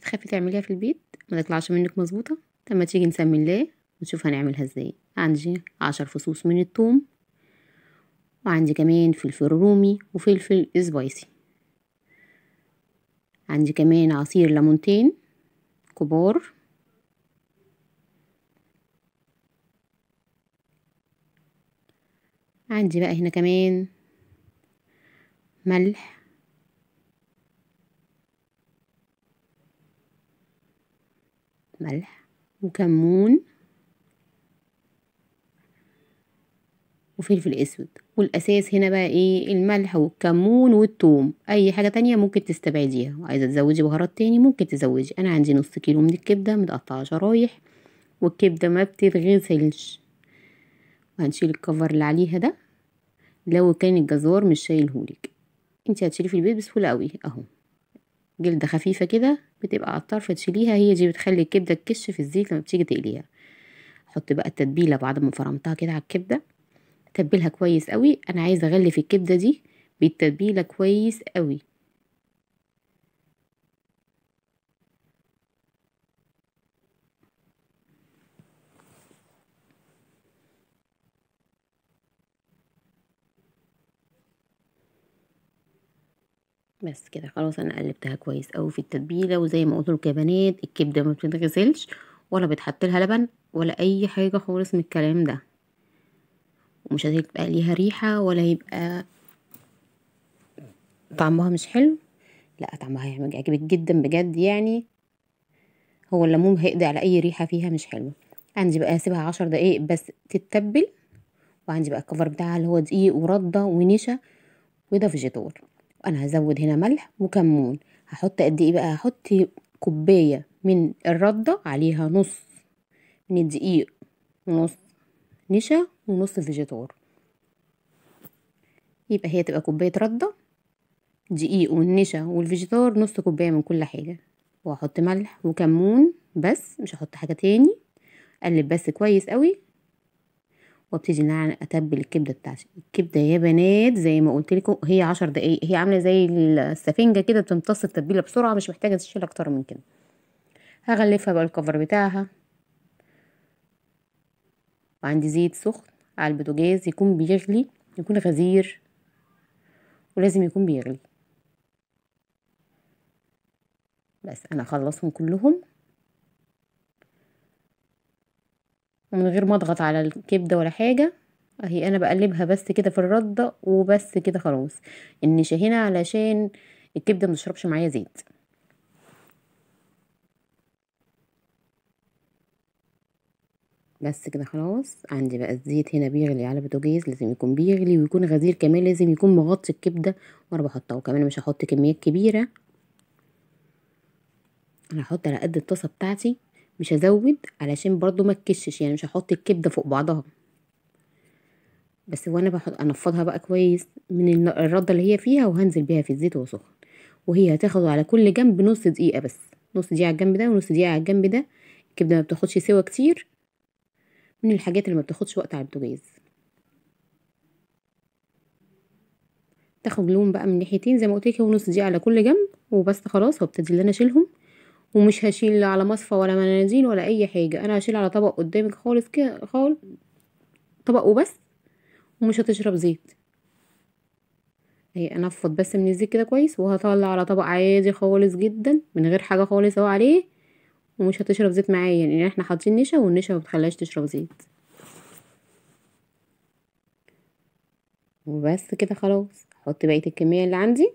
بتخافي تعمليها في البيت ما تطلعش منك مظبوطه؟ طب ما تيجي نسمي الله ونشوف هنعملها ازاي. عندي 10 فصوص من الثوم، وعندي كمان فلفل رومي وفلفل سبايسي. عندي كمان عصير ليمونتين كبار. عندي بقى هنا كمان ملح، وكمون وفلفل اسود. والاساس هنا بقى ايه؟ الملح والكمون والثوم. اي حاجه تانية ممكن تستبعديها، وعايزه تزودي بهارات تاني ممكن تزودي. انا عندي نص كيلو من الكبده متقطعه شرايح، والكبده ما بتتغسلش. وهنشيل الكفر اللي عليها ده لو كان الجزار مش شايلهولك. انت هتشيلي في البيت بسهوله قوي اهو. جلده خفيفه كده بتبقى على الطرف تشيليها، هي دي بتخلي الكبده تكش في الزيت لما بتيجي تقليها. حط بقى التتبيله بعد ما فرمتها كده على الكبده. تبلها كويس قوي. انا عايزه اغلف الكبده دي بالتتبيله كويس قوي. بس كده خلاص، انا قلبتها كويس قوي في التتبيله. وزي ما قلت لكم يا بنات، الكبده ما بتتغسلش ولا بتحط لها لبن ولا اي حاجه خالص من الكلام ده. ومش هتبقى ليها ريحه ولا يبقى طعمها مش حلو. لا، طعمها هيعجبك جدا بجد يعني. هو الليمون هيقضي على اي ريحه فيها مش حلوه. عندي بقى هسيبها 10 دقايق بس تتبل. وعندي بقى الكفر بتاعها اللي هو دقيق ورده ونشا وده فيجيتار. وانا هزود هنا ملح وكمون. هحط قد ايه بقى؟ هحط كوبايه من الرده عليها نص من الدقيق ونص نشا ونص فيجيتار. يبقى هي تبقى كوبايه رده، دقيق والنشا والفيجيتار نص كوبايه من كل حاجه. وهحط ملح وكمون بس، مش هحط حاجه تاني. اقلب بس كويس قوي. وابتدي ان انا اتبل الكبده بتاعتي. الكبده يا بنات زي ما قلت لكم هي 10 دقايق، هي عامله زي السفنجه كده بتمتص التتبيله بسرعه، مش محتاجه تشيل اكتر من كده. هغلفها بقى الكفر بتاعها. وعندي زيت سخن على البوتاجاز يكون بيغلي، يكون غزير، ولازم يكون بيغلي. بس انا اخلصهم كلهم ومن غير ما اضغط على الكبده ولا حاجه. اهي انا بقلبها بس كده في الرده وبس كده خلاص. النشا هنا علشان الكبده ما تشربش معايا زيت. بس كده خلاص. عندي بقى الزيت هنا بيغلي على البوتاجاز، لازم يكون بيغلي ويكون غزير كمان، لازم يكون مغطي الكبده وانا بحطها. وكمان مش هحط كميات كبيره، انا هحط على قد الطاسه بتاعتي، مش هزود علشان برضو ما تكشش يعني. مش هحط الكبده فوق بعضها بس. وانا بحط انفضها بقى كويس من الرده اللي هي فيها، وهنزل بيها في الزيت وهو سخن. وهي هتاخد على كل جنب نص دقيقه بس، نص دقيقه على الجنب ده ونص دقيقه على الجنب ده. الكبده ما بتاخدش سوا كتير، من الحاجات اللي ما بتاخدش وقت على البوتاجاز. تاخد لون بقى من ناحيتين زي ما قلت لك، ونص دقيقه على كل جنب وبس. خلاص هبتدي ان انا اشيلهم. ومش هشيل على مصفى ولا مناديل ولا اي حاجه، انا هشيل على طبق قدامك خالص كده خالص، طبق وبس. ومش هتشرب زيت. هي انفض بس من الزيت كده كويس، وهطلع على طبق عادي خالص جدا من غير حاجه خالص اهو عليه. ومش هتشرب زيت معايا يعني، احنا حاطين نشا والنشا ما بتخليهاش تشرب زيت. وبس كده خلاص. احط بقيه الكميه اللي عندي.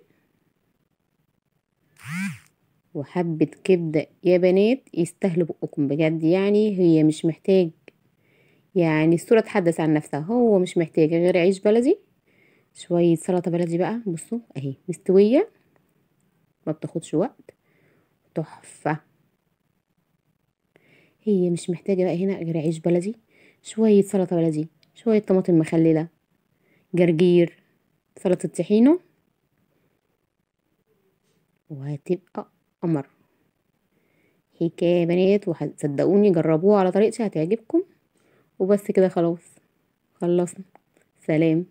وحبه كبده يا بنات يستاهلوا بقكم بجد يعني. هي مش محتاج يعني، الصوره تحدث عن نفسها. هو مش محتاج غير عيش بلدي، شويه سلطه بلدي بقى. بصوا اهي مستويه، ما بتاخدش وقت، تحفه. هي مش محتاجه بقى هنا غير عيش بلدي، شويه سلطه بلدي، شويه طماطم مخلله، جرجير، سلطه طحينه، وهتبقى قمر. هيك يا بنات، وصدقوني جربوها على طريقتي هتعجبكم. وبس كده خلاص، خلصنا. سلام.